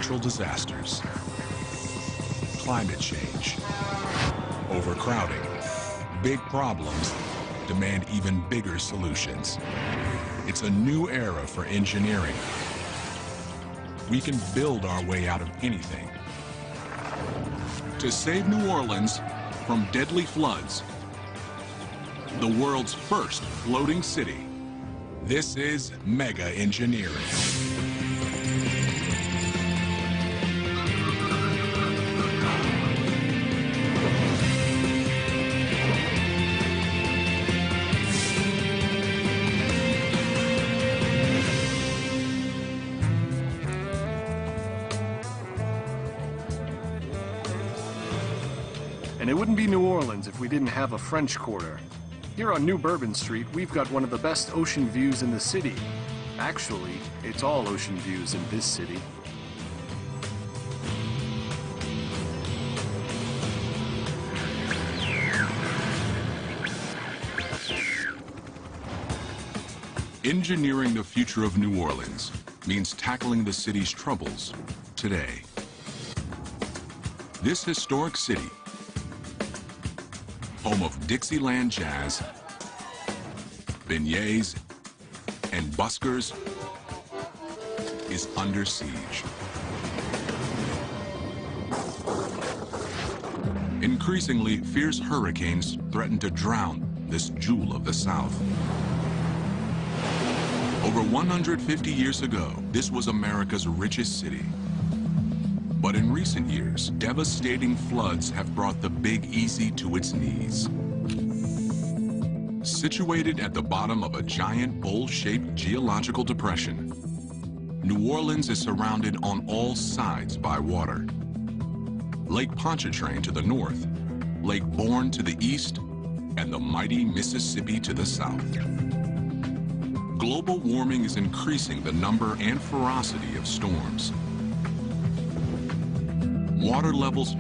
natural disasters, climate change, overcrowding. Big problems demand even bigger solutions. It's a new era for engineering. We can build our way out of anything. To save New Orleans from deadly floods, the world's first floating city, this is mega engineering. And it wouldn't be New Orleans if we didn't have a French Quarter. Here on New Bourbon Street, we've got one of the best ocean views in the city. Actually, it's all ocean views in this city. Engineering the future of New Orleans means tackling the city's troubles today. This historic city, home of Dixieland jazz, beignets, and buskers, is under siege. Increasingly, fierce hurricanes threaten to drown this jewel of the South. Over 150 years ago, this was America's richest city. But in recent years, devastating floods have brought the Big Easy to its knees. Situated at the bottom of a giant bowl-shaped geological depression, New Orleans is surrounded on all sides by water. Lake Pontchartrain to the north, Lake Borgne to the east, and the mighty Mississippi to the south. Global warming is increasing the number and ferocity of storms. Water levels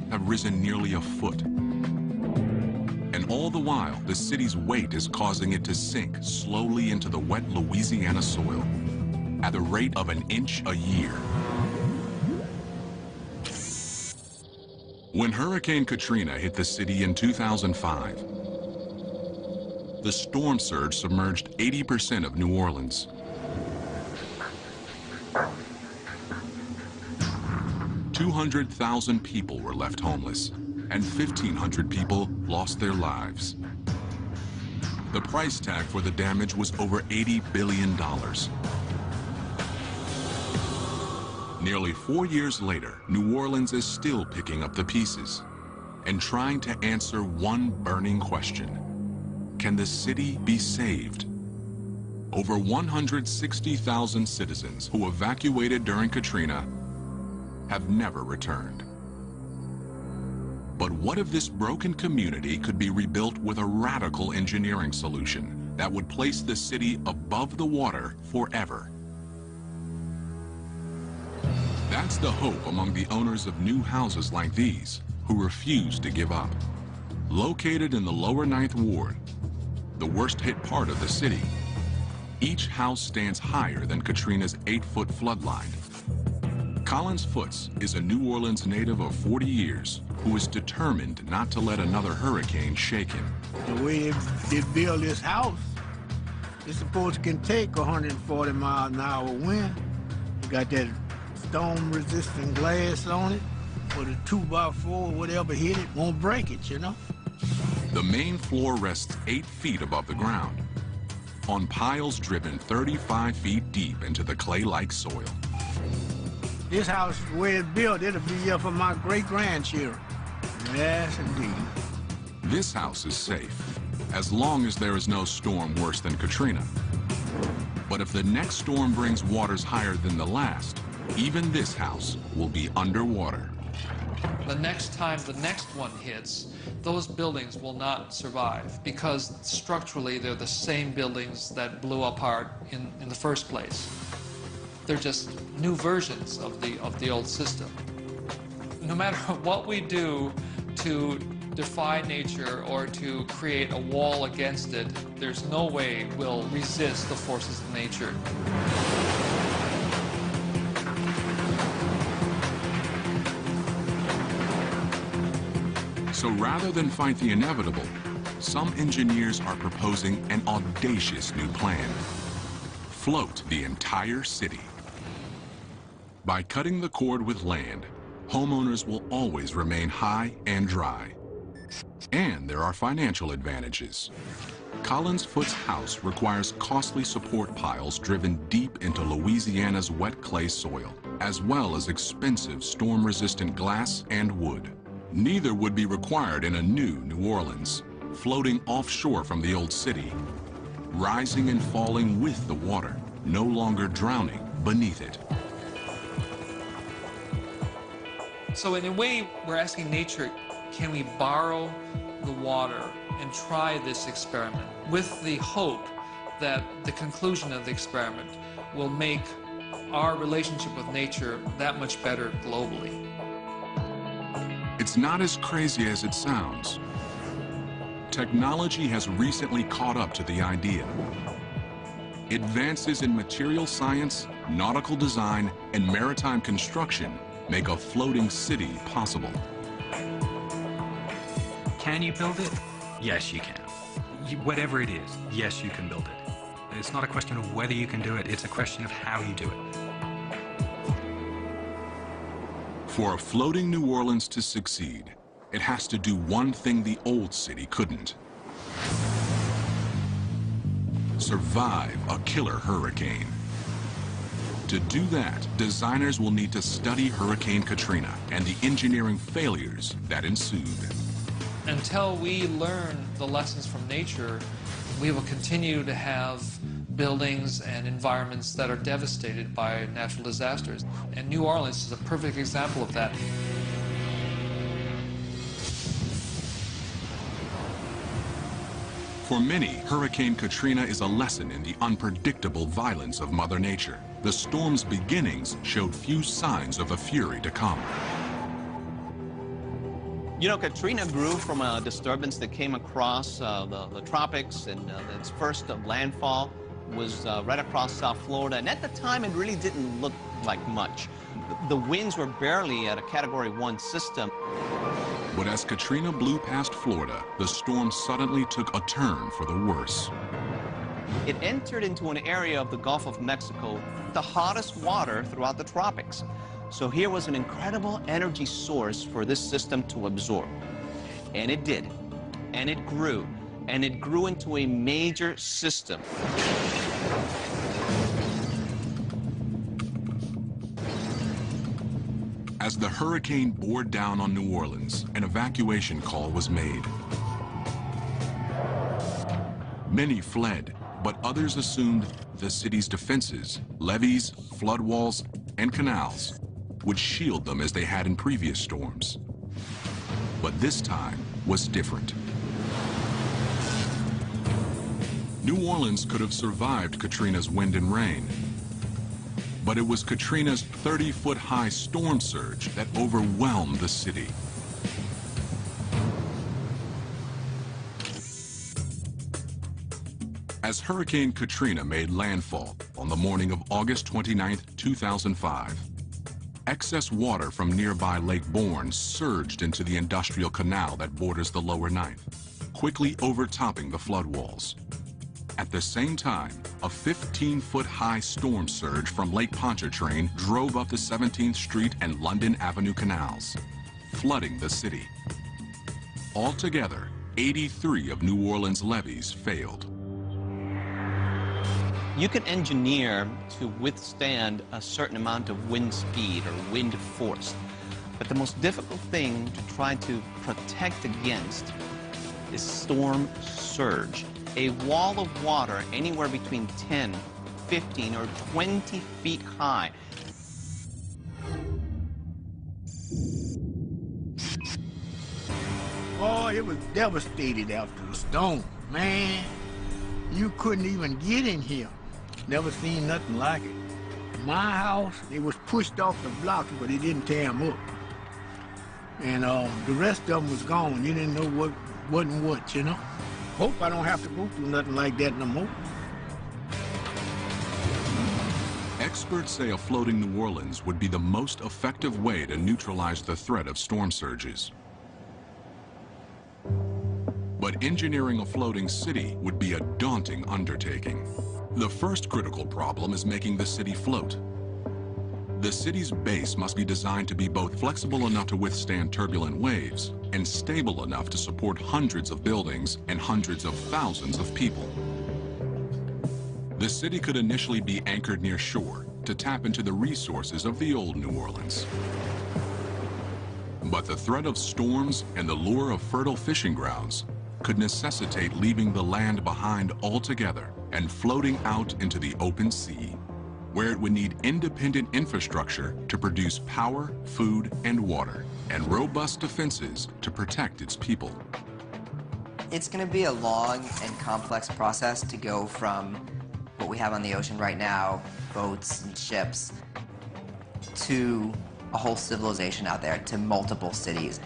have risen nearly a foot. And all the while, the city's weight is causing it to sink slowly into the wet Louisiana soil at the rate of an inch a year. When Hurricane Katrina hit the city in 2005, the storm surge submerged 80% of New Orleans. 200,000 people were left homeless, and 1,500 people lost their lives. The price tag for the damage was over $80 billion. Nearly 4 years later, New Orleans is still picking up the pieces and trying to answer one burning question. Can the city be saved? Over 160,000 citizens who evacuated during Katrina have never returned. But what if this broken community could be rebuilt with a radical engineering solution that would place the city above the water forever? That's the hope among the owners of new houses like these who refuse to give up. Located in the lower 9th Ward, the worst hit part of the city, each house stands higher than Katrina's 8-foot floodline. Collins Foots is a New Orleans native of 40 years who is determined not to let another hurricane shake him. The way they build this house, it's supposed to can take 140 miles an hour wind. You got that storm-resistant glass on it, with a 2x4, whatever hit it, won't break it, you know? The main floor rests 8 feet above the ground, on piles driven 35 feet deep into the clay-like soil. This house, the way it's built, it'll be here for my great-grandchildren. Yes, indeed. This house is safe, as long as there is no storm worse than Katrina. But if the next storm brings waters higher than the last, even this house will be underwater. The next time the next one hits, those buildings will not survive because structurally they're the same buildings that blew apart in the first place. They're just new versions of the old system. No matter what we do to defy nature or to create a wall against it, there's no way we'll resist the forces of nature. So rather than fight the inevitable, some engineers are proposing an audacious new plan. Float the entire city. By cutting the cord with land, homeowners will always remain high and dry. And there are financial advantages. Collins Foot's house requires costly support piles driven deep into Louisiana's wet clay soil, as well as expensive storm-resistant glass and wood. Neither would be required in a new New Orleans, floating offshore from the old city, rising and falling with the water, no longer drowning beneath it. So in a way, we're asking nature, can we borrow the water and try this experiment with the hope that the conclusion of the experiment will make our relationship with nature that much better globally. It's not as crazy as it sounds. Technology has recently caught up to the idea. Advances in material science, nautical design, and maritime construction make a floating city possible. Can you build it? Yes, you can. Whatever it is, yes, you can build it. It's not a question of whether you can do it, it's a question of how you do it. For a floating New Orleans to succeed, it has to do one thing the old city couldn't. Survive a killer hurricane. To do that, designers will need to study Hurricane Katrina and the engineering failures that ensued. Until we learn the lessons from nature, we will continue to have buildings and environments that are devastated by natural disasters. And New Orleans is a perfect example of that. For many, Hurricane Katrina is a lesson in the unpredictable violence of Mother Nature. The storm's beginnings showed few signs of a fury to come. You know, Katrina grew from a disturbance that came across the tropics, and its first landfall was right across South Florida. And at the time, it really didn't look like much. The winds were barely at a Category 1 system. But as Katrina blew past Florida, the storm suddenly took a turn for the worse. It entered into an area of the Gulf of Mexico, the hottest water throughout the tropics. So here was an incredible energy source for this system to absorb. And it did. And it grew. And it grew into a major system. As the hurricane bore down on New Orleans, an evacuation call was made. Many fled, but others assumed the city's defenses, levees, flood walls, and canals would shield them as they had in previous storms. But this time was different. New Orleans could have survived Katrina's wind and rain, but it was Katrina's 30-foot-high storm surge that overwhelmed the city. As Hurricane Katrina made landfall on the morning of August 29, 2005, excess water from nearby Lake Bourne surged into the industrial canal that borders the lower Ninth, quickly overtopping the flood walls. At the same time, a 15-foot-high storm surge from Lake Pontchartrain drove up the 17th Street and London Avenue canals, flooding the city. Altogether, 83 of New Orleans' levees failed. You can engineer to withstand a certain amount of wind speed or wind force. But the most difficult thing to try to protect against is storm surge. A wall of water anywhere between 10, 15, or 20 feet high. Oh, it was devastated after the storm, man. You couldn't even get in here. Never seen nothing like it. My house, it was pushed off the block, but it didn't tear them up. And the rest of them was gone. You didn't know what wasn't what, you know? Hope I don't have to go through nothing like that no more. Experts say a floating New Orleans would be the most effective way to neutralize the threat of storm surges. but engineering a floating city would be a daunting undertaking. The first critical problem is making the city float. The city's base must be designed to be both flexible enough to withstand turbulent waves and stable enough to support hundreds of buildings and hundreds of thousands of people. The city could initially be anchored near shore to tap into the resources of the old New Orleans. But the threat of storms and the lure of fertile fishing grounds could necessitate leaving the land behind altogether and floating out into the open sea, where it would need independent infrastructure to produce power, food, and water, and robust defenses to protect its people. It's going to be a long and complex process to go from what we have on the ocean right now, boats and ships, to a whole civilization out there, to multiple cities.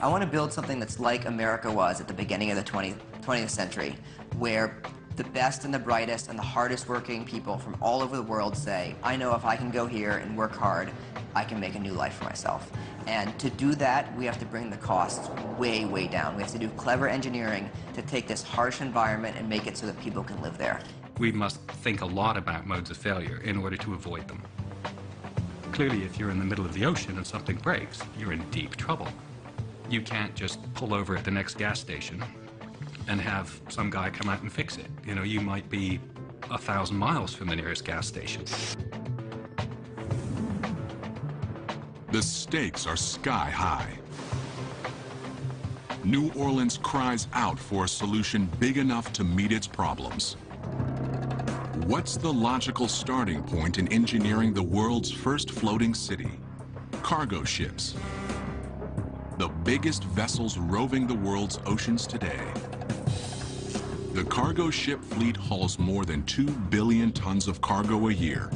I want to build something that's like America was at the beginning of the 20th century, where the best and the brightest and the hardest working people from all over the world say, I know if I can go here and work hard, I can make a new life for myself. And to do that, we have to bring the costs way, way down. We have to do clever engineering to take this harsh environment and make it so that people can live there. We must think a lot about modes of failure in order to avoid them. Clearly, if you're in the middle of the ocean and something breaks, you're in deep trouble. You can't just pull over at the next gas station and have some guy come out and fix it. You know, you might be 1,000 miles from the nearest gas station. The stakes are sky high. New Orleans cries out for a solution big enough to meet its problems. What's the logical starting point in engineering the world's first floating city? Cargo ships. The biggest vessels roving the world's oceans today. The cargo ship fleet hauls more than 2 billion tons of cargo a year.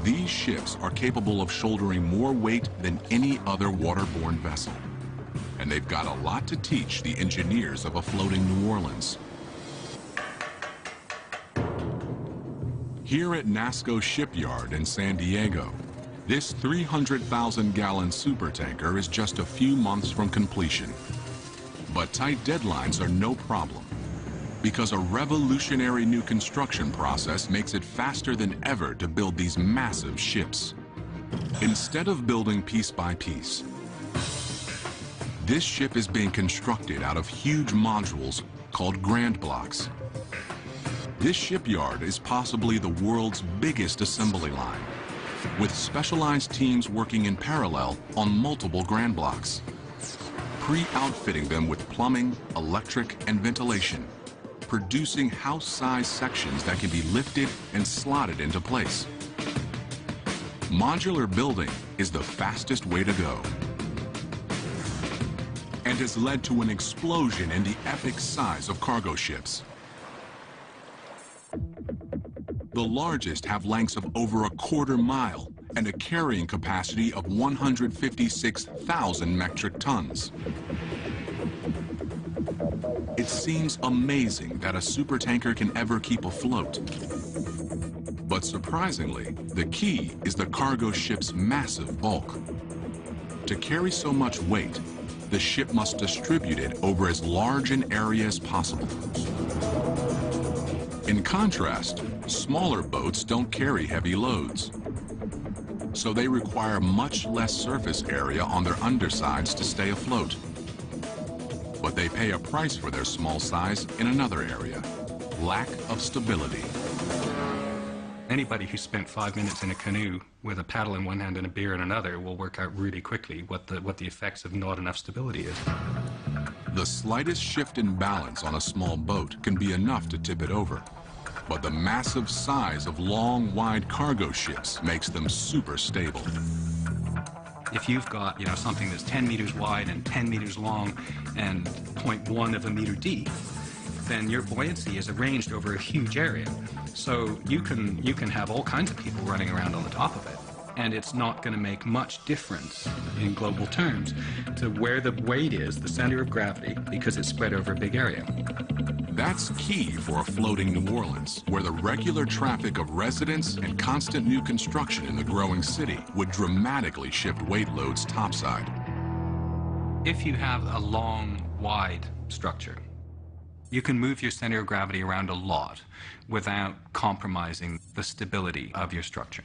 These ships are capable of shouldering more weight than any other waterborne vessel. And they've got a lot to teach the engineers of a floating New Orleans. Here at NASSCO Shipyard in San Diego, this 300,000-gallon supertanker is just a few months from completion. But tight deadlines are no problem, because a revolutionary new construction process makes it faster than ever to build these massive ships. Instead of building piece by piece, this ship is being constructed out of huge modules called grand blocks. This shipyard is possibly the world's biggest assembly line, with specialized teams working in parallel on multiple grand blocks, pre-outfitting them with plumbing, electric, and ventilation, producing house-sized sections that can be lifted and slotted into place. Modular building is the fastest way to go, and has led to an explosion in the epic size of cargo ships. The largest have lengths of over 1/4 mile and a carrying capacity of 156,000 metric tons. It seems amazing that a supertanker can ever keep afloat. But surprisingly, the key is the cargo ship's massive bulk. To carry so much weight, the ship must distribute it over as large an area as possible. In contrast, smaller boats don't carry heavy loads, so they require much less surface area on their undersides to stay afloat. But they pay a price for their small size in another area: lack of stability. Anybody who spent 5 minutes in a canoe with a paddle in one hand and a beer in another will work out really quickly what the effects of not enough stability is. The slightest shift in balance on a small boat can be enough to tip it over. But the massive size of long, wide cargo ships makes them super stable. If you've got, you know, something that's 10 meters wide and 10 meters long and 0.1 of a meter deep, then your buoyancy is arranged over a huge area. So you can have all kinds of people running around on the top of it, and it's not going to make much difference in global terms to where the weight is, the center of gravity, because it's spread over a big area. That's key for a floating New Orleans, where the regular traffic of residents and constant new construction in the growing city would dramatically shift weight loads topside. If you have a long, wide structure, you can move your center of gravity around a lot without compromising the stability of your structure.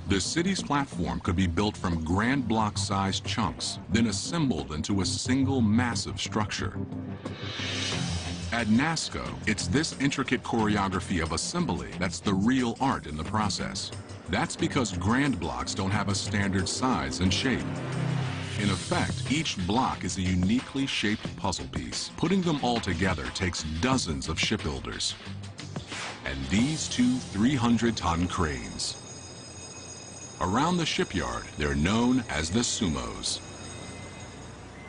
The city's platform could be built from grand block-sized chunks, then assembled into a single massive structure. At NASCO, it's this intricate choreography of assembly that's the real art in the process. That's because grand blocks don't have a standard size and shape. In effect, each block is a uniquely shaped puzzle piece. Putting them all together takes dozens of shipbuilders. And these two 300-ton cranes. Around the shipyard, they're known as the Sumos.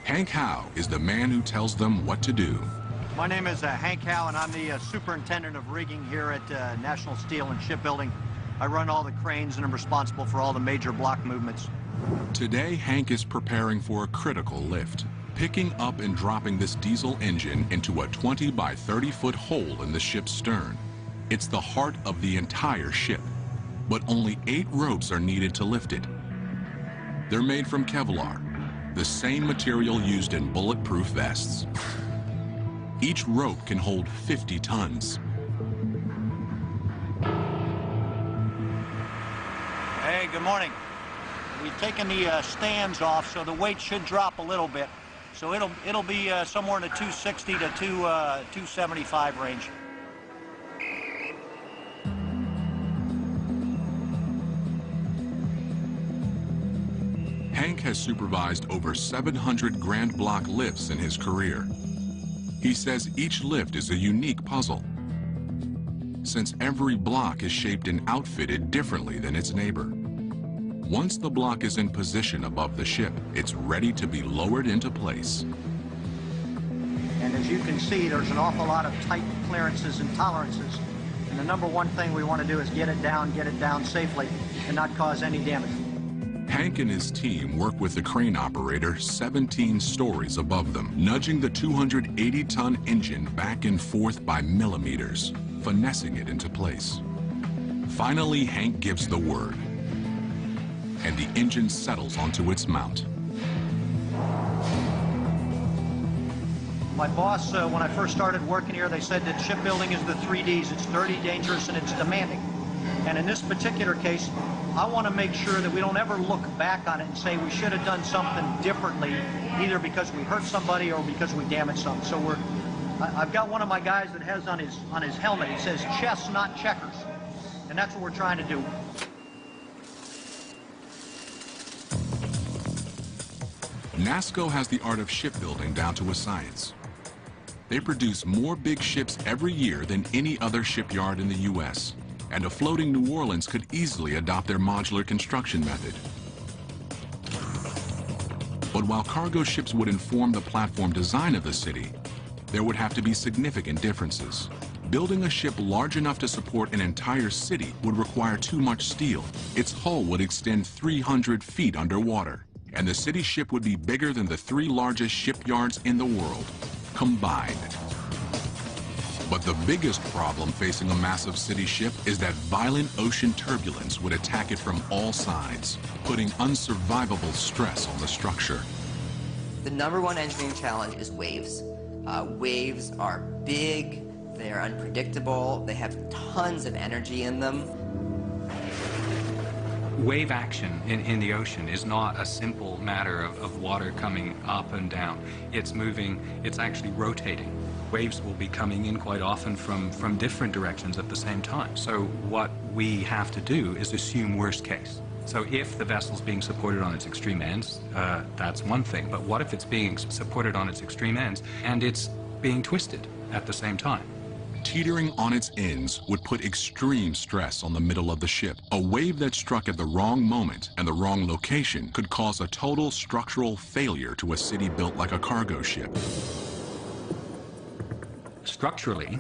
Hank Howe is the man who tells them what to do. My name is Hank Howe, and I'm the superintendent of rigging here at National Steel and Shipbuilding. I run all the cranes and I'm responsible for all the major block movements. Today, Hank is preparing for a critical lift, picking up and dropping this diesel engine into a 20 by 30-foot hole in the ship's stern. It's the heart of the entire ship, but only 8 ropes are needed to lift it. They're made from Kevlar, the same material used in bulletproof vests. Each rope can hold 50 tons. Hey, good morning. We've taken the stands off, so the weight should drop a little bit. So it'll be somewhere in the 260 to 275 range. Hank has supervised over 700 grand block lifts in his career. He says each lift is a unique puzzle, since every block is shaped and outfitted differently than its neighbor. Once the block is in position above the ship, it's ready to be lowered into place. And as you can see, there's an awful lot of tight clearances and tolerances. And the number one thing we want to do is get it down safely and not cause any damage. Hank and his team work with the crane operator 17 stories above them, nudging the 280-ton engine back and forth by millimeters, finessing it into place. Finally, Hank gives the word, and the engine settles onto its mount. My boss, when I first started working here, they said that shipbuilding is the 3 Ds. It's dirty, dangerous, and it's demanding. And in this particular case, I want to make sure that we don't ever look back on it and say we should have done something differently, either because we hurt somebody or because we damaged something. So I've got one of my guys that has on his helmet, it says chess, not checkers. And that's what we're trying to do. NASCO has the art of shipbuilding down to a science. They produce more big ships every year than any other shipyard in the U.S., and a floating New Orleans could easily adopt their modular construction method. But while cargo ships would inform the platform design of the city, there would have to be significant differences. Building a ship large enough to support an entire city would require too much steel. Its hull would extend 300 feet underwater, and the city ship would be bigger than the 3 largest shipyards in the world combined. But the biggest problem facing a massive city ship is that violent ocean turbulence would attack it from all sides, putting unsurvivable stress on the structure. The #1 engineering challenge is waves. Waves are big, they're unpredictable, they have tons of energy in them. Wave action in the ocean is not a simple matter of water coming up and down. It's moving, it's actually rotating. Waves will be coming in quite often from different directions at the same time. So what we have to do is assume worst case. So if the vessel's being supported on its extreme ends, that's one thing. But what if it's being supported on its extreme ends and it's being twisted at the same time? Teetering on its ends would put extreme stress on the middle of the ship. A wave that struck at the wrong moment and the wrong location could cause a total structural failure to a city built like a cargo ship. Structurally,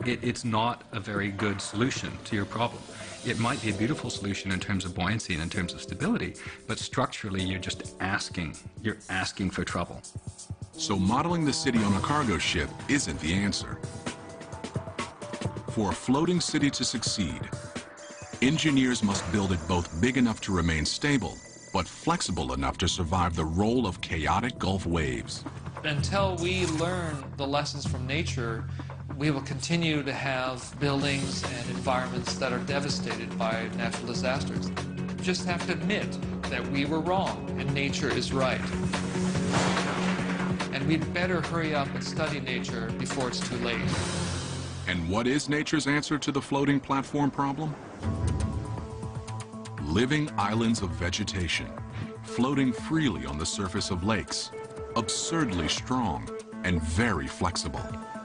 it's not a very good solution to your problem. It might be a beautiful solution in terms of buoyancy and in terms of stability, but structurally you're asking for trouble. So modeling the city on a cargo ship isn't the answer. For a floating city to succeed, engineers must build it both big enough to remain stable, but flexible enough to survive the role of chaotic Gulf waves. Until we learn the lessons from nature, we will continue to have buildings and environments that are devastated by natural disasters. We just have to admit that we were wrong and nature is right. And we'd better hurry up and study nature before it's too late. And what is nature's answer to the floating platform problem? Living islands of vegetation, floating freely on the surface of lakes, absurdly strong and very flexible.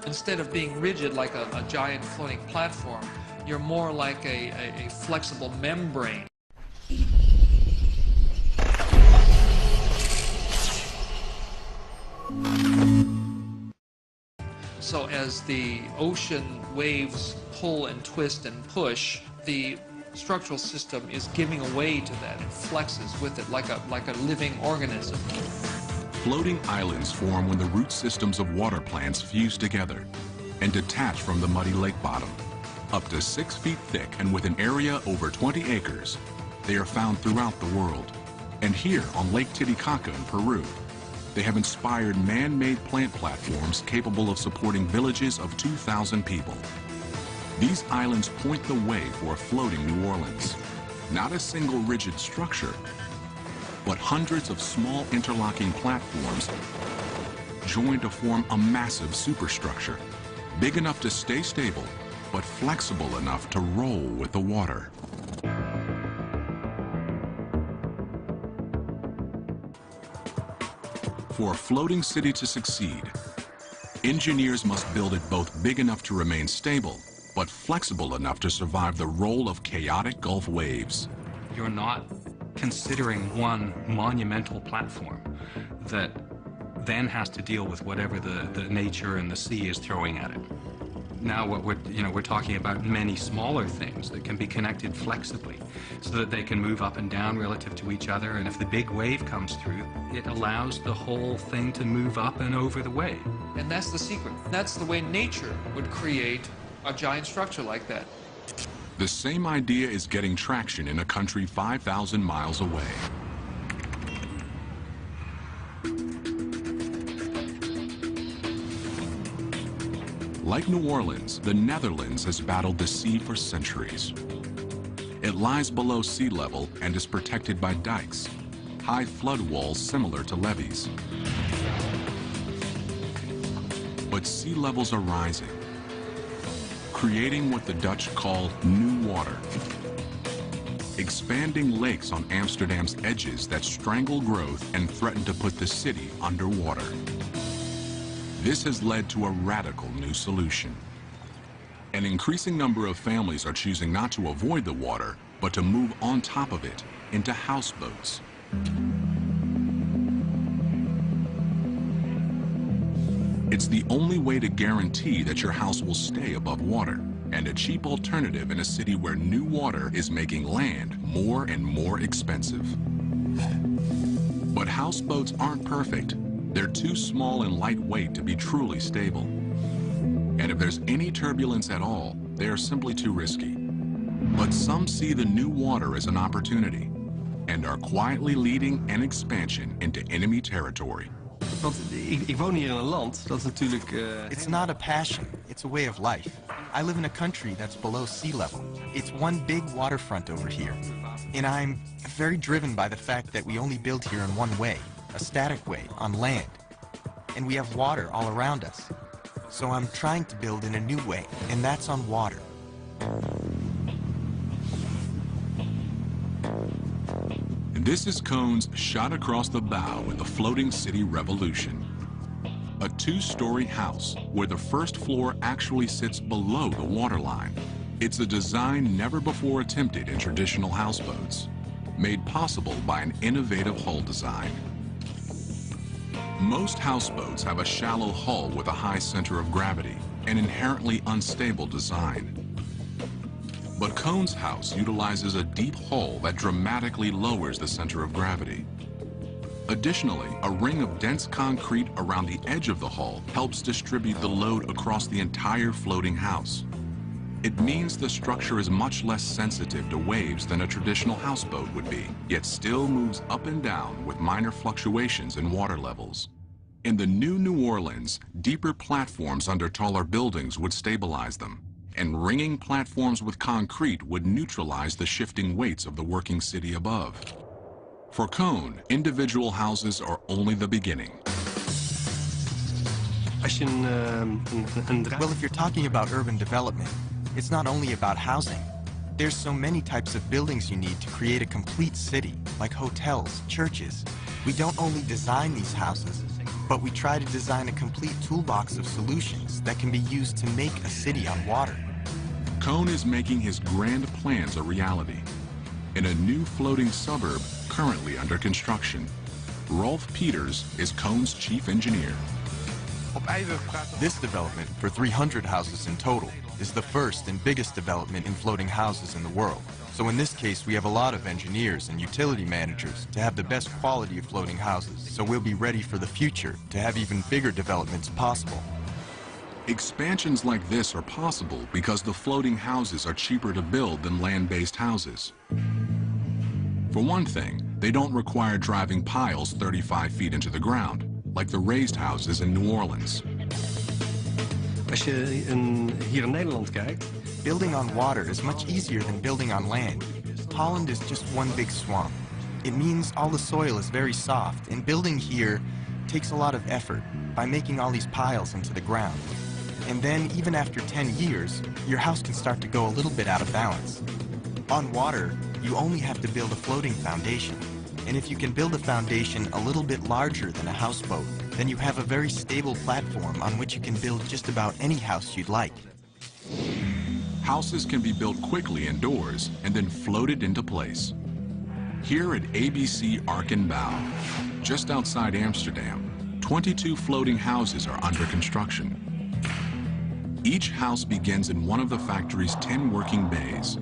Instead of being rigid like a giant floating platform, you're more like a flexible membrane. So as the ocean waves pull and twist and push, the structural system is giving away to that. It flexes with it like a living organism. Floating islands form when the root systems of water plants fuse together and detach from the muddy lake bottom. Up to 6 feet thick and with an area over 20 acres, they are found throughout the world. And here on Lake Titicaca in Peru, they have inspired man-made plant platforms capable of supporting villages of 2,000 people. These islands point the way for a floating New Orleans. Not a single rigid structure, but hundreds of small interlocking platforms join to form a massive superstructure, big enough to stay stable, but flexible enough to roll with the water. For a floating city to succeed, engineers must build it both big enough to remain stable, but flexible enough to survive the role of chaotic Gulf waves. You're not considering one monumental platform that then has to deal with whatever the nature and the sea is throwing at it. Now what we're talking about many smaller things that can be connected flexibly so that they can move up and down relative to each other, and if the big wave comes through, it allows the whole thing to move up and over the wave. And that's the secret. That's the way nature would create a giant structure like that. The same idea is getting traction in a country 5,000 miles away. Like New Orleans, the Netherlands has battled the sea for centuries. It lies below sea level and is protected by dikes, high flood walls similar to levees. But sea levels are rising, creating what the Dutch call new water. Expanding lakes on Amsterdam's edges that strangle growth and threaten to put the city underwater. This has led to a radical new solution. An increasing number of families are choosing not to avoid the water, but to move on top of it into houseboats. It's the only way to guarantee that your house will stay above water, and a cheap alternative in a city where new water is making land more and more expensive. But houseboats aren't perfect. They're too small and lightweight to be truly stable. And if there's any turbulence at all, they are simply too risky. But some see the new water as an opportunity and are quietly leading an expansion into enemy territory. Want ik woon hier in een land dat natuurlijk... It's not a passion, it's a way of life. I live in a country that's below sea level. It's one big waterfront over here. And I'm very driven by the fact that we only build here in one way, a static way, on land. And we have water all around us. So I'm trying to build in a new way, and that's on water. This is Cohn's shot across the bow in the floating city revolution. A two-story house where the first floor actually sits below the waterline. It's a design never before attempted in traditional houseboats, made possible by an innovative hull design. Most houseboats have a shallow hull with a high center of gravity, an inherently unstable design. But Cohn's house utilizes a deep hull that dramatically lowers the center of gravity. Additionally, a ring of dense concrete around the edge of the hull helps distribute the load across the entire floating house. It means the structure is much less sensitive to waves than a traditional houseboat would be, yet still moves up and down with minor fluctuations in water levels. In the new New Orleans, deeper platforms under taller buildings would stabilize them, and ringing platforms with concrete would neutralize the shifting weights of the working city above. For Cone, individual houses are only the beginning. Well, if you're talking about urban development, it's not only about housing. There's so many types of buildings you need to create a complete city, like hotels, churches. We don't only design these houses, but we try to design a complete toolbox of solutions that can be used to make a city on water. Cone is making his grand plans a reality. In a new floating suburb currently under construction, Rolf Peters is Cone's chief engineer. This development, for 300 houses in total, is the first and biggest development in floating houses in the world. So in this case, we have a lot of engineers and utility managers to have the best quality of floating houses, so we'll be ready for the future to have even bigger developments possible. Expansions like this are possible because the floating houses are cheaper to build than land-based houses. For one thing, they don't require driving piles 35 feet into the ground, like the raised houses in New Orleans. Als je hier in Nederland kijkt, building on water is much easier than building on land. Holland is just one big swamp. It means all the soil is very soft, and building here takes a lot of effort by making all these piles into the ground. And then, even after 10 years, your house can start to go a little bit out of balance. On water, you only have to build a floating foundation. And if you can build a foundation a little bit larger than a houseboat, then you have a very stable platform on which you can build just about any house you'd like. Houses can be built quickly indoors and then floated into place. Here at ABC Ark and Bow, just outside Amsterdam, 22 floating houses are under construction. Each house begins in one of the factory's 10 working bays,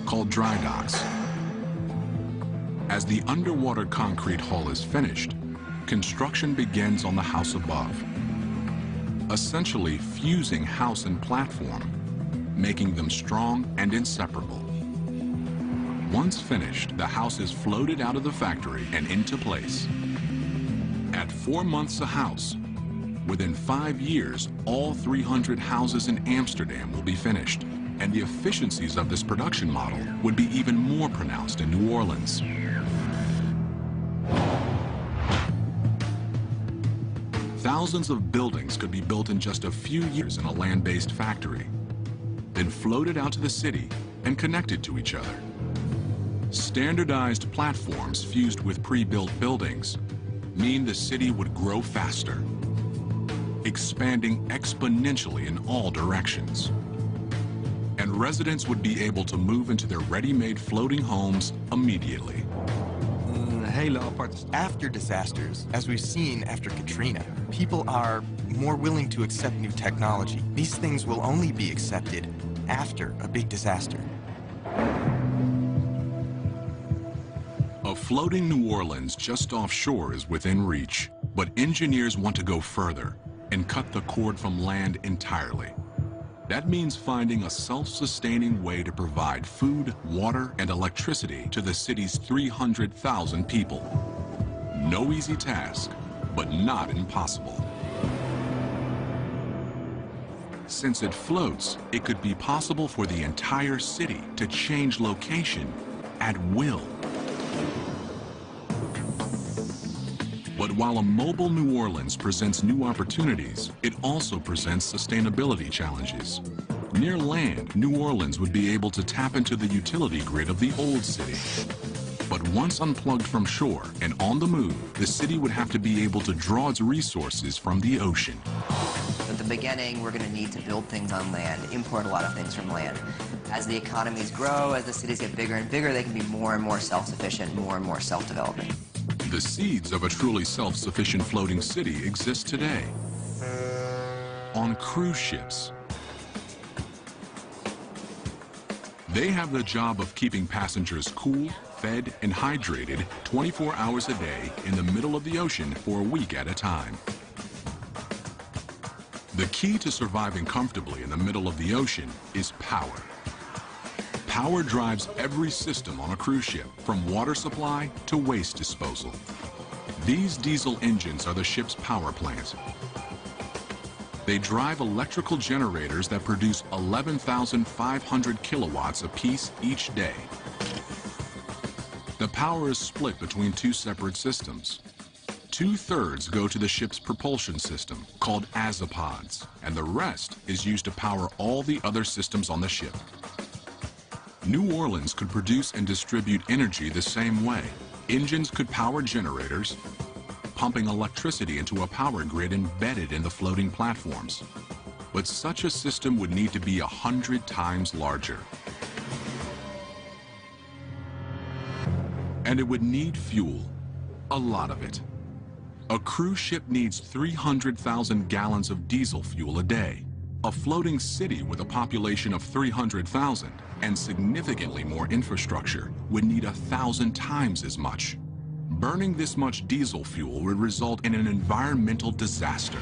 called dry docks. As the underwater concrete hull is finished, construction begins on the house above, essentially fusing house and platform, making them strong and inseparable. Once finished, the house is floated out of the factory and into place. At 4 months a house, within 5 years, all 300 houses in Amsterdam will be finished, and the efficiencies of this production model would be even more pronounced in New Orleans. Thousands of buildings could be built in just a few years in a land-based factory, then floated out to the city and connected to each other. Standardized platforms fused with pre-built buildings mean the city would grow faster, expanding exponentially in all directions. And residents would be able to move into their ready-made floating homes immediately. After disasters, as we've seen after Katrina, people are more willing to accept new technology. These things will only be accepted after a big disaster. A floating New Orleans just offshore is within reach, but engineers want to go further and cut the cord from land entirely. That means finding a self-sustaining way to provide food, water, and electricity to the city's 300,000 people. No easy task, but not impossible. Since it floats, it could be possible for the entire city to change location at will. But while a mobile New Orleans presents new opportunities, it also presents sustainability challenges. Near land, New Orleans would be able to tap into the utility grid of the old city. But once unplugged from shore and on the move, the city would have to be able to draw its resources from the ocean. At the beginning, we're going to need to build things on land, import a lot of things from land. As the economies grow, as the cities get bigger and bigger, they can be more and more self-sufficient, more and more self-developing. The seeds of a truly self-sufficient floating city exist today on cruise ships. They have the job of keeping passengers cool, fed, and hydrated 24 hours a day in the middle of the ocean for a week at a time. The key to surviving comfortably in the middle of the ocean is power. Power drives every system on a cruise ship, from water supply to waste disposal. These diesel engines are the ship's power plant. They drive electrical generators that produce 11,500 kilowatts apiece each day. The power is split between two separate systems. 2/3 go to the ship's propulsion system, called azipods, and the rest is used to power all the other systems on the ship. New Orleans could produce and distribute energy the same way. Engines could power generators, pumping electricity into a power grid embedded in the floating platforms. But such a system would need to be 100 times larger. And it would need fuel, a lot of it. A cruise ship needs 300,000 gallons of diesel fuel a day. A floating city with a population of 300,000 and significantly more infrastructure would need 1,000 times as much. Burning this much diesel fuel would result in an environmental disaster.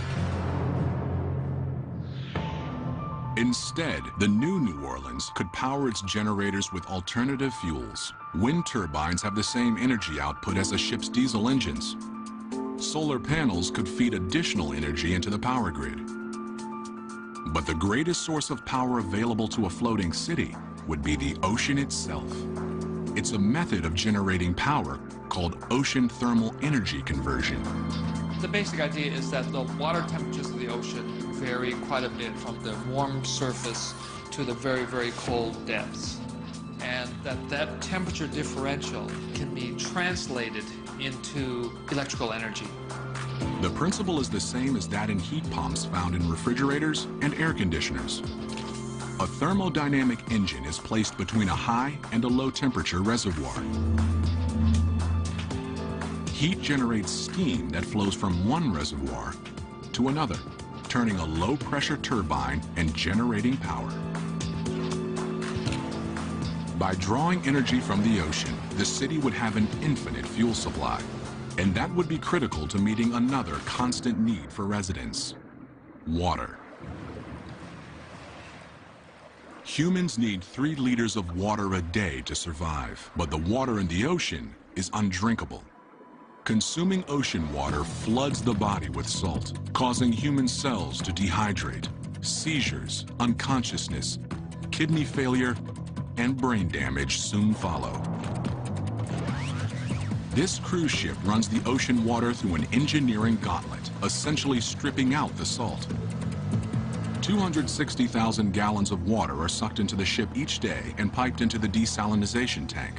Instead, the New Orleans could power its generators with alternative fuels. Wind turbines have the same energy output as a ship's diesel engines. Solar panels could feed additional energy into the power grid. But the greatest source of power available to a floating city would be the ocean itself. It's a method of generating power called ocean thermal energy conversion. The basic idea is that the water temperatures of the ocean vary quite a bit from the warm surface to the very, very cold depths. And that temperature differential can be translated into electrical energy. The principle is the same as that in heat pumps found in refrigerators and air conditioners. A thermodynamic engine is placed between a high and a low temperature reservoir. Heat generates steam that flows from one reservoir to another, turning a low pressure turbine and generating power. By drawing energy from the ocean, the city would have an infinite fuel supply, and that would be critical to meeting another constant need for residents: water. Humans need 3 liters of water a day to survive, but the water in the ocean is undrinkable. Consuming ocean water floods the body with salt, causing human cells to dehydrate. Seizures, unconsciousness, kidney failure, and brain damage soon follow. This cruise ship runs the ocean water through an engineering gauntlet, essentially stripping out the salt. 260,000 gallons of water are sucked into the ship each day and piped into the desalinization tank.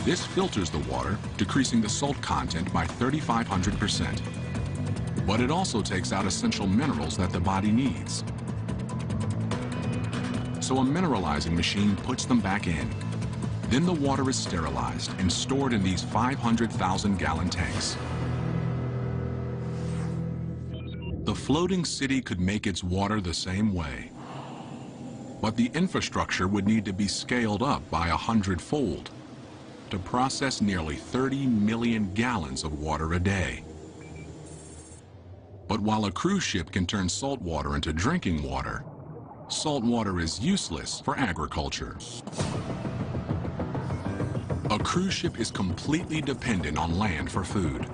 This filters the water, decreasing the salt content by 3,500%. But it also takes out essential minerals that the body needs. So a mineralizing machine puts them back in. Then the water is sterilized and stored in these 500,000 gallon tanks. The floating city could make its water the same way. But the infrastructure would need to be scaled up by 100-fold to process nearly 30 million gallons of water a day. But while a cruise ship can turn salt water into drinking water, salt water is useless for agriculture. A cruise ship is completely dependent on land for food.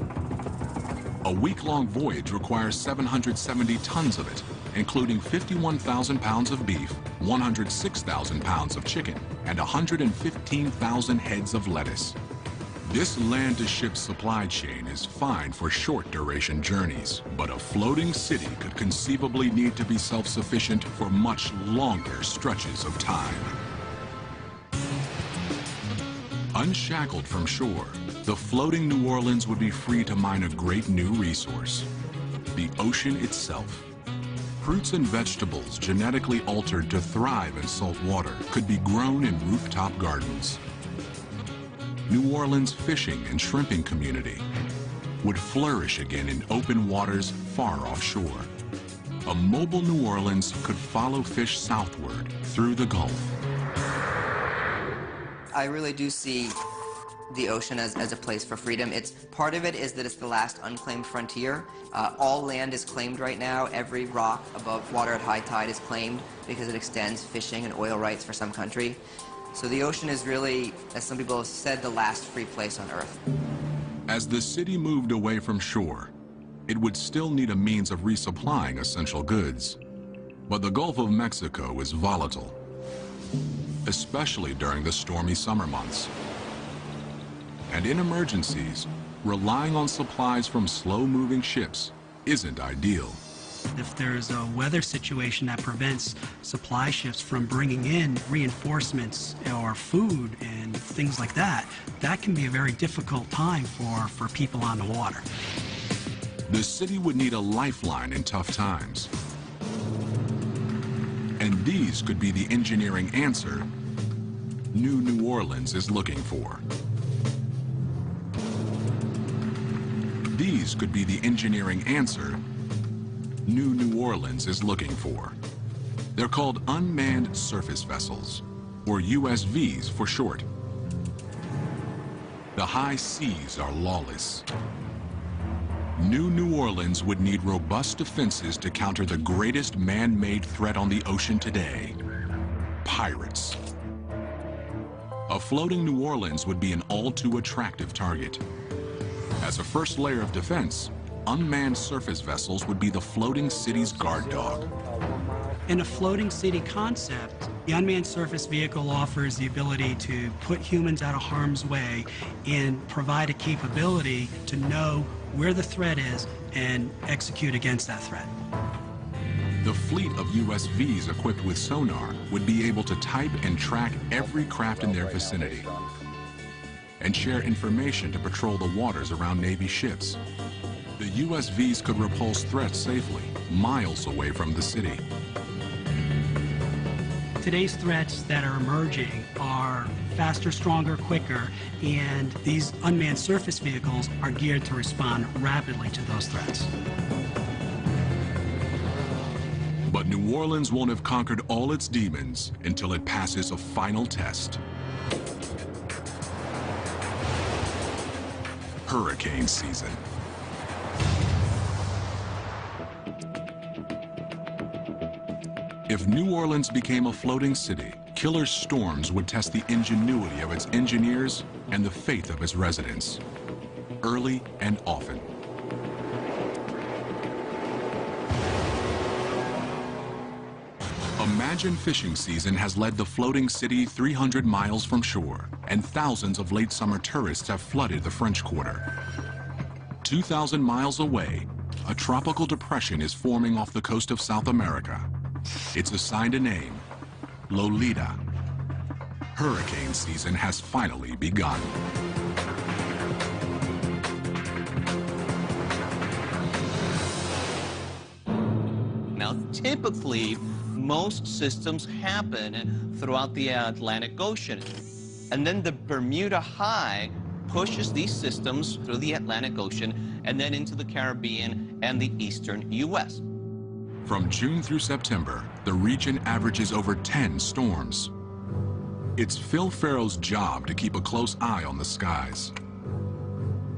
A week-long voyage requires 770 tons of it, including 51,000 pounds of beef, 106,000 pounds of chicken, and 115,000 heads of lettuce. This land-to-ship supply chain is fine for short-duration journeys, but a floating city could conceivably need to be self-sufficient for much longer stretches of time. Unshackled from shore, the floating New Orleans would be free to mine a great new resource: the ocean itself. Fruits and vegetables genetically altered to thrive in salt water could be grown in rooftop gardens. New Orleans' fishing and shrimping community would flourish again in open waters far offshore. A mobile New Orleans could follow fish southward through the Gulf. I really do see the ocean as a place for freedom. Part of it is that it's the last unclaimed frontier. All land is claimed right now. Every rock above water at high tide is claimed because it extends fishing and oil rights for some country. So the ocean is really, as some people have said, the last free place on Earth. As the city moved away from shore, it would still need a means of resupplying essential goods. But the Gulf of Mexico is volatile, especially during the stormy summer months. And in emergencies, relying on supplies from slow-moving ships isn't ideal. If there's a weather situation that prevents supply ships from bringing in reinforcements or food and things like that, that can be a very difficult time for people on the water. The city would need a lifeline in tough times. And these could be the engineering answer New Orleans is looking for. These could be the engineering answer New Orleans is looking for. They're called unmanned surface vessels, or USVs for short. The high seas are lawless. New Orleans would need robust defenses to counter the greatest man-made threat on the ocean today: pirates. A floating New Orleans would be an all-too-attractive target. As a first layer of defense, unmanned surface vessels would be the floating city's guard dog. In a floating city concept, the unmanned surface vehicle offers the ability to put humans out of harm's way and provide a capability to know where the threat is and execute against that threat. The fleet of USVs equipped with sonar would be able to type and track every craft in their vicinity and share information to patrol the waters around Navy ships. The USVs could repulse threats safely, miles away from the city. Today's threats that are emerging are faster, stronger, quicker, and these unmanned surface vehicles are geared to respond rapidly to those threats. But New Orleans won't have conquered all its demons until it passes a final test. Hurricane season. If New Orleans became a floating city, killer storms would test the ingenuity of its engineers and the faith of its residents, early and often. Imagine fishing season has led the floating city 300 miles from shore, and thousands of late summer tourists have flooded the French Quarter. 2,000 miles away, a tropical depression is forming off the coast of South America. It's assigned a name: Lolita. Hurricane season has finally begun. Now, typically, most systems happen throughout the Atlantic Ocean. And then the Bermuda High pushes these systems through the Atlantic Ocean and then into the Caribbean and the eastern U.S. From June through September, the region averages over 10 storms. It's Phil Farrow's job to keep a close eye on the skies.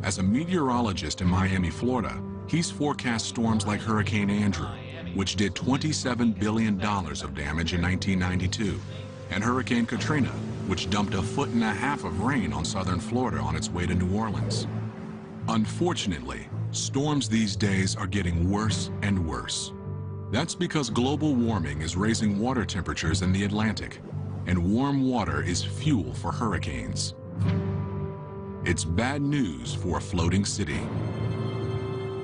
As a meteorologist in Miami, Florida, he's forecast storms like Hurricane Andrew, which did $27 billion of damage in 1992, and Hurricane Katrina, which dumped 1.5 feet of rain on southern Florida on its way to New Orleans. Unfortunately, storms these days are getting worse and worse. That's because global warming is raising water temperatures in the Atlantic, and warm water is fuel for hurricanes. It's bad news for a floating city.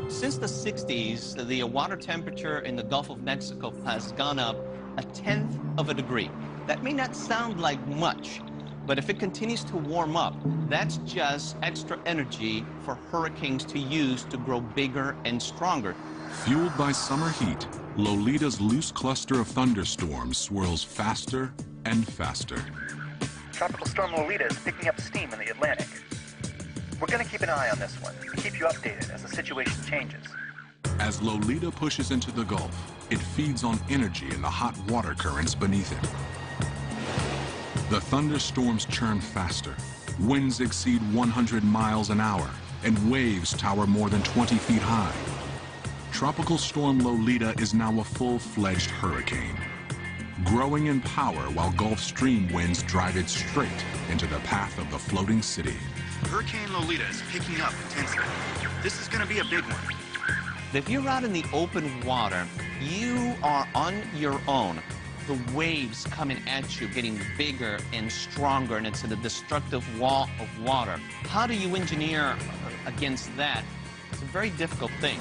Since the 60s, the water temperature in the Gulf of Mexico has gone up 1/10 degree. That may not sound like much, but if it continues to warm up, that's just extra energy for hurricanes to use to grow bigger and stronger. Fueled by summer heat, Lolita's loose cluster of thunderstorms swirls faster and faster. Tropical Storm Lolita is picking up steam in the Atlantic. We're going to keep an eye on this one and keep you updated as the situation changes. As Lolita pushes into the Gulf, it feeds on energy in the hot water currents beneath it. The thunderstorms churn faster, Winds exceed 100 miles an hour, and waves tower more than 20 feet high. Tropical storm Lolita is now a full-fledged hurricane, growing in power while Gulf Stream winds drive it straight into the path of the floating city. Hurricane Lolita is picking up intensity. This is going to be a big one. If you're out in the open water, you are on your own. The waves coming at you, getting bigger and stronger, and it's a destructive wall of water. How do you engineer against that? It's a very difficult thing.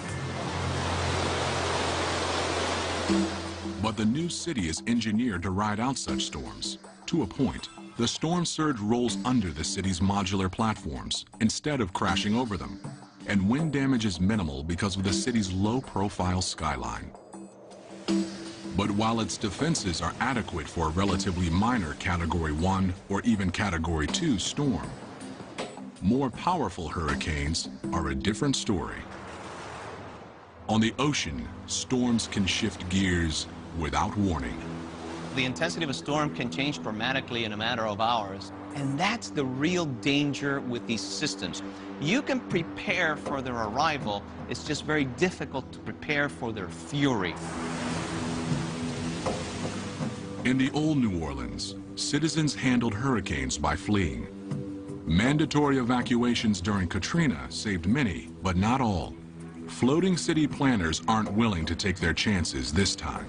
But the new city is engineered to ride out such storms. To a point, the storm surge rolls under the city's modular platforms instead of crashing over them. And wind damage is minimal because of the city's low-profile skyline. But while its defenses are adequate for a relatively minor Category 1 or even Category 2 storm, more powerful hurricanes are a different story. On the ocean, storms can shift gears without warning. The intensity of a storm can change dramatically in a matter of hours, and that's the real danger with these systems. You can prepare for their arrival, it's just very difficult to prepare for their fury. In the old New Orleans, citizens handled hurricanes by fleeing. Mandatory evacuations during Katrina saved many, but not all. Floating city planners aren't willing to take their chances this time.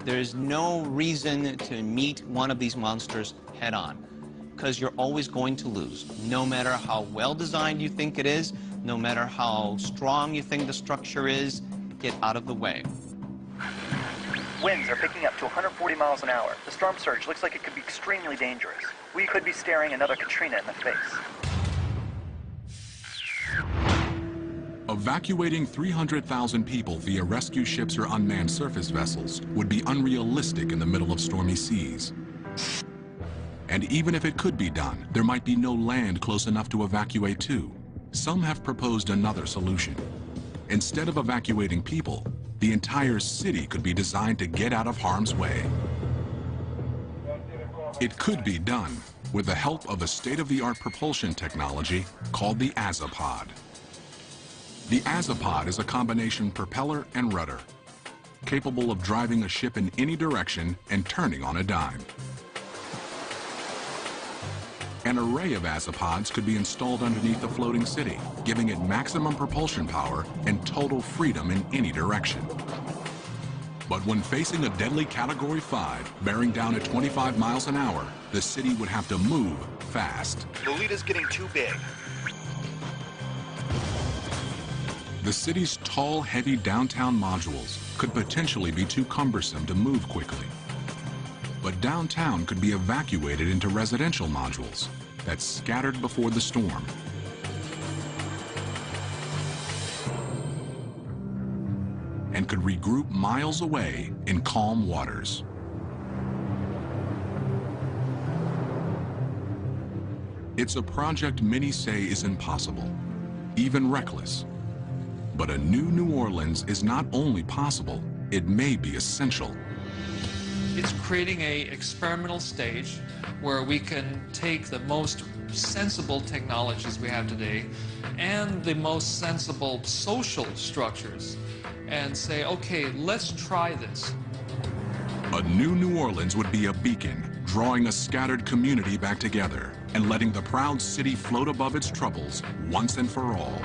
There's no reason to meet one of these monsters head-on, because you're always going to lose. No matter how well designed you think it is, no matter how strong you think the structure is, get out of the way. Winds are picking up to 140 miles an hour. The storm surge looks like it could be extremely dangerous. We could be staring another Katrina in the face. Evacuating 300,000 people via rescue ships or unmanned surface vessels would be unrealistic in the middle of stormy seas. And even if it could be done, there might be no land close enough to evacuate to. Some have proposed another solution. Instead of evacuating people, the entire city could be designed to get out of harm's way. It could be done with the help of a state-of-the-art propulsion technology called the Azipod. The Azipod is a combination propeller and rudder, capable of driving a ship in any direction and turning on a dime. An array of Azipods could be installed underneath the floating city, giving it maximum propulsion power and total freedom in any direction. But when facing a deadly Category 5, bearing down at 25 miles an hour, the city would have to move fast. Lolita's getting too big. The city's tall, heavy downtown modules could potentially be too cumbersome to move quickly. But downtown could be evacuated into residential modules that scattered before the storm. And could regroup miles away in calm waters. It's a project many say is impossible, even reckless. But a new New Orleans is not only possible, it may be essential. It's creating an experimental stage where we can take the most sensible technologies we have today and the most sensible social structures and say, okay, let's try this. A new New Orleans would be a beacon, drawing a scattered community back together and letting the proud city float above its troubles once and for all.